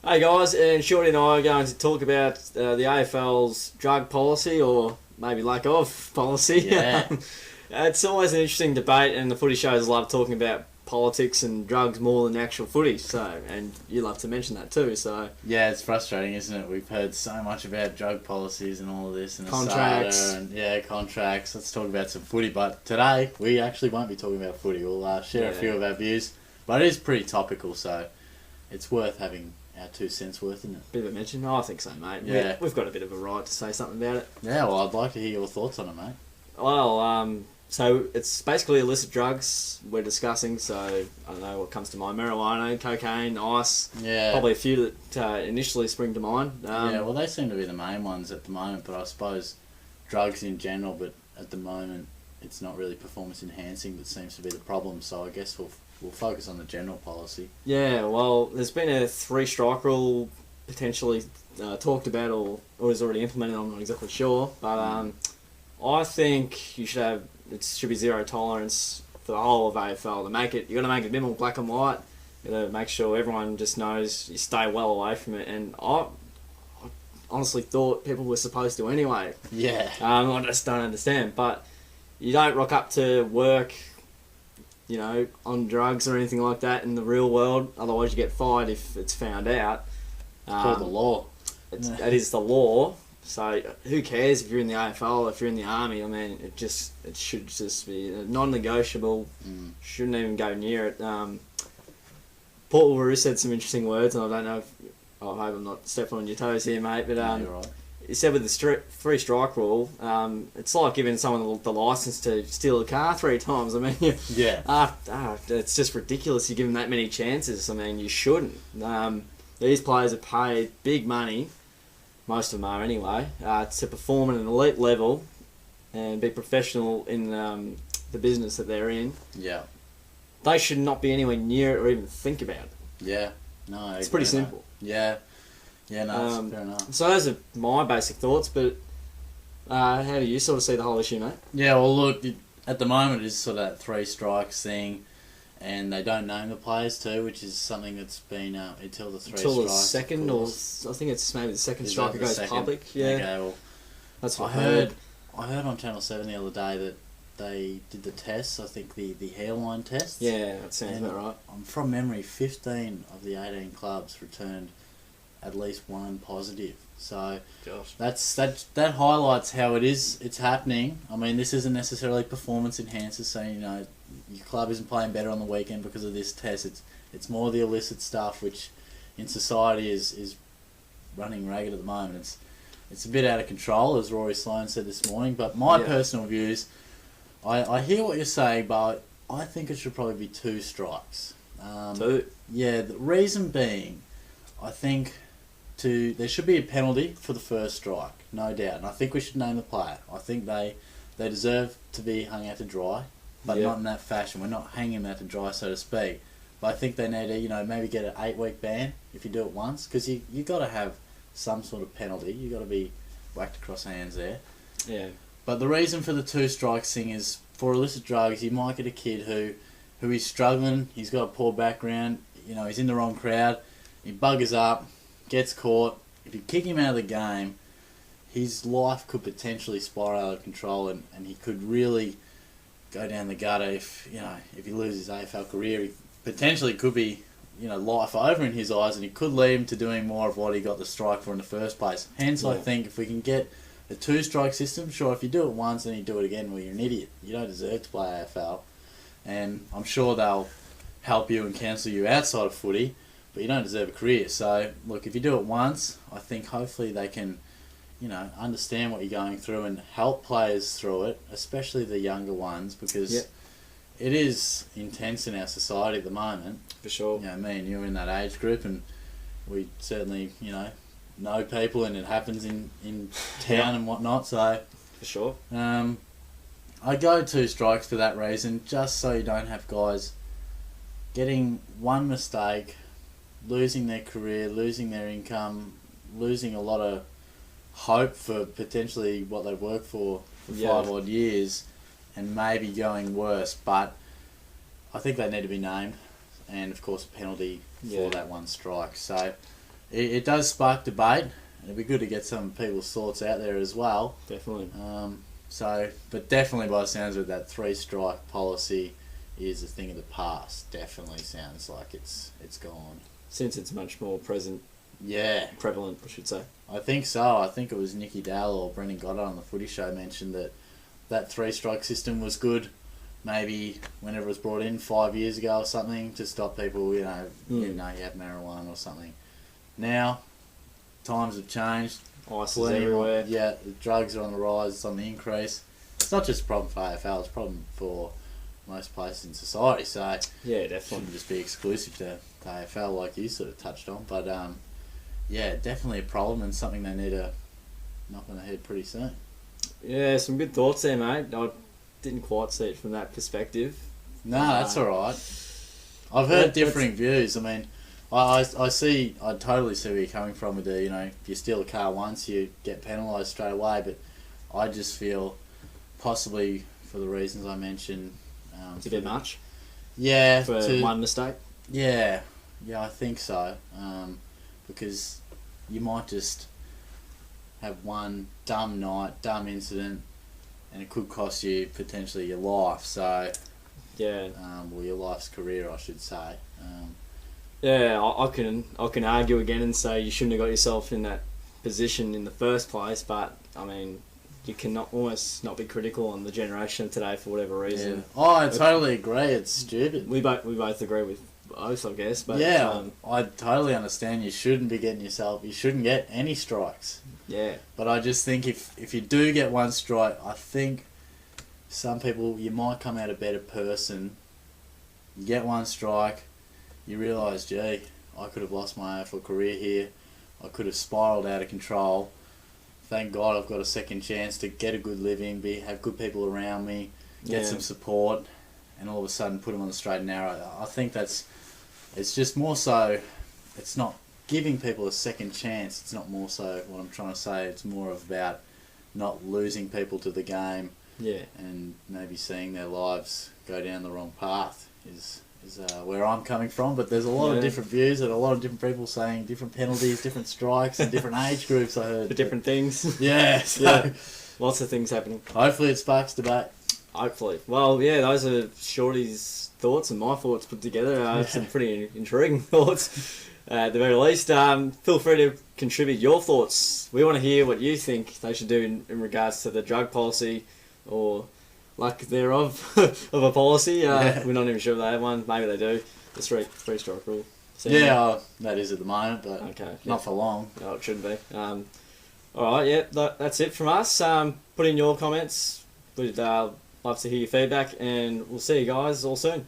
Hey guys, and Shorty and I are going to talk about the AFL's drug policy, or maybe lack of policy. Yeah. It's always an interesting debate, and the footy shows love talking about politics and drugs more than actual footy. So, and you love to mention that too. So, Yeah, it's frustrating, isn't it? We've heard so much about drug policies and all of this, and Contracts. ASADA and contracts. Let's talk about some footy. But today we actually won't be talking about footy. We'll share a few of our views, but it is pretty topical, so it's worth having our 2 cents worth, isn't it? bit of a mention. I think so, mate. Yeah. We've got a bit of a right to say something about it. Yeah, well, I'd like to hear your thoughts on it, mate. Well, so it's basically illicit drugs we're discussing. So I don't know what comes to mind: marijuana, cocaine, ice. Yeah. Probably a few that initially spring to mind. Yeah, well, they seem to be the main ones at the moment, but I suppose drugs in general, but at the moment it's not really performance enhancing that seems to be the problem, so I guess we'll focus on the general policy. Yeah, well, there's been a 3-strike rule potentially talked about or is already implemented. I'm not exactly sure, but I think it should be zero tolerance for the whole of AFL. To make it, you got to make it minimal black and white. You got to make sure everyone just knows you stay well away from it. And I honestly thought people were supposed to anyway. Yeah. I just don't understand. But you don't rock up to work, on drugs or anything like that in the real world. Otherwise, you get fired if it's found out. It's called the law. That is the law. So who cares if you're in the AFL, if you're in the army? I mean, it should just be non-negotiable. Shouldn't even go near it. Paul Roo said some interesting words, and I don't know if I hope I'm not stepping on your toes here, mate. But No, you're right. he said with the 3-strike rule, it's like giving someone the license to steal a car 3 times. I mean, Yeah. it's just ridiculous. You give them that many chances. I mean, you shouldn't. These players are paid big money. Most of them are anyway, to perform at an elite level and be professional in the business that they're in. Yeah. They should not be anywhere near it or even think about it. Yeah. No, It's pretty simple. Yeah. Yeah, no, fair enough. So those are my basic thoughts, but how do you sort of see the whole issue, mate? Yeah, well, look, at the moment it's sort of that 3 strikes thing, and they don't name the players too, which is something that's been until the 3 strikes. Until the second, or I think it's maybe the second Is striker that the goes second? public. Yeah, Okay, well, that's what I heard on Channel 7 the other day that they did the tests, I think the hairline tests. Yeah, that sounds And about right. From memory, 15 of the 18 clubs returned at least 1 positive. So Gosh. that highlights how it is. It's happening. I mean, this isn't necessarily performance enhancers, saying your club isn't playing better on the weekend because of this test. It's more the illicit stuff, which in society is running ragged at the moment. It's a bit out of control, as Rory Sloane said this morning. But my personal views, I hear what you're saying, but I think it should probably be 2 strikes. 2. Yeah, the reason being, I think there should be a penalty for the first strike, no doubt. And I think we should name the player. I think they deserve to be hung out to dry, but not in that fashion. We're not hanging them out to dry, so to speak. But I think they need to, maybe get an 8-week ban if you do it once, because you got to have some sort of penalty. You got to be whacked across the hands there. Yeah. But the reason for the 2 strikes thing is for illicit drugs. You might get a kid who is struggling. He's got a poor background. He's in the wrong crowd. He buggers up, gets caught. If you kick him out of the game, his life could potentially spiral out of control, and he could really go down the gutter if he loses his AFL career. He potentially could be life over in his eyes, and he could lead him to doing more of what he got the strike for in the first place. Hence, I think if we can get a 2-strike system, sure, if you do it once and you do it again, well, you're an idiot. You don't deserve to play AFL, and I'm sure they'll help you and cancel you outside of footy, but you don't deserve a career. So, look, if you do it once, I think hopefully they can, understand what you're going through and help players through it, especially the younger ones, because it is intense in our society at the moment. For sure. Me and you are in that age group, and we certainly, know people, and it happens in town and whatnot. So, For sure. I go 2 strikes for that reason, just so you don't have guys getting one mistake, losing their career, losing their income, losing a lot of hope for potentially what they've worked for 5 odd years, and maybe going worse. But I think they need to be named, and of course a penalty for that 1 strike. So it does spark debate. It'd be good to get some people's thoughts out there as well. Definitely. But definitely by the sounds of it, that 3-strike policy is a thing of the past. Definitely sounds like it's gone. Since it's much more prevalent, I should say. I think so. I think it was Nicky Dale or Brendan Goddard on the Footy Show mentioned that 3-strike system was good. Maybe whenever it was brought in 5 years ago or something to stop people, you have marijuana or something. Now, times have changed. Ice is everywhere. Yeah, the drugs are on the rise. It's on the increase. It's not just a problem for AFL. It's a problem for most places in society. So yeah, it definitely. shouldn't just be exclusive to AFL like you sort of touched on. But yeah, definitely a problem and something they need to knock on the head pretty soon. Yeah, some good thoughts there, mate. I didn't quite see it from that perspective. No, that's all right. I've heard differing views. I mean, I totally see where you're coming from with the, if you steal a car once, you get penalised straight away. But I just feel, possibly for the reasons I mentioned, It's a bit much. Yeah. For one mistake. Yeah, I think so. Because you might just have one dumb night, dumb incident, and it could cost you potentially your life. So, yeah, well, your life's career, I should say. Yeah, I can argue again and say you shouldn't have got yourself in that position in the first place. But I mean, you cannot almost not be critical on the generation of today for whatever reason. Yeah. Oh, I totally agree. It's stupid. We both agree with both, I guess. But yeah, I totally understand. You shouldn't be getting yourself. You shouldn't get any strikes. Yeah. But I just think if you do get one strike, I think some people, you might come out a better person. You get one strike, you realise, gee, I could have lost my AFL career here. I could have spiralled out of control. Thank God I've got a second chance to get a good living, have good people around me, get some support, and all of a sudden put them on the straight and narrow. I think it's just more so, it's not giving people a second chance. It's not more so what I'm trying to say. It's more about not losing people to the game. Yeah. And maybe seeing their lives go down the wrong path is where I'm coming from. But there's a lot of different views and a lot of different people saying different penalties, different strikes, and different age groups. I heard for different things. Yeah. So lots of things happening. Hopefully, it sparks debate. Hopefully. Well, yeah, those are Shorty's thoughts and my thoughts put together. Some pretty intriguing thoughts. At the very least, feel free to contribute your thoughts. We want to hear what you think they should do in regards to the drug policy or lack thereof of a policy. We're not even sure if they have one. Maybe they do. The three-strike rule. That is at the moment, but not for long. No, it shouldn't be. All right, that's it from us. Put in your comments. We'd love to hear your feedback, and we'll see you guys all soon.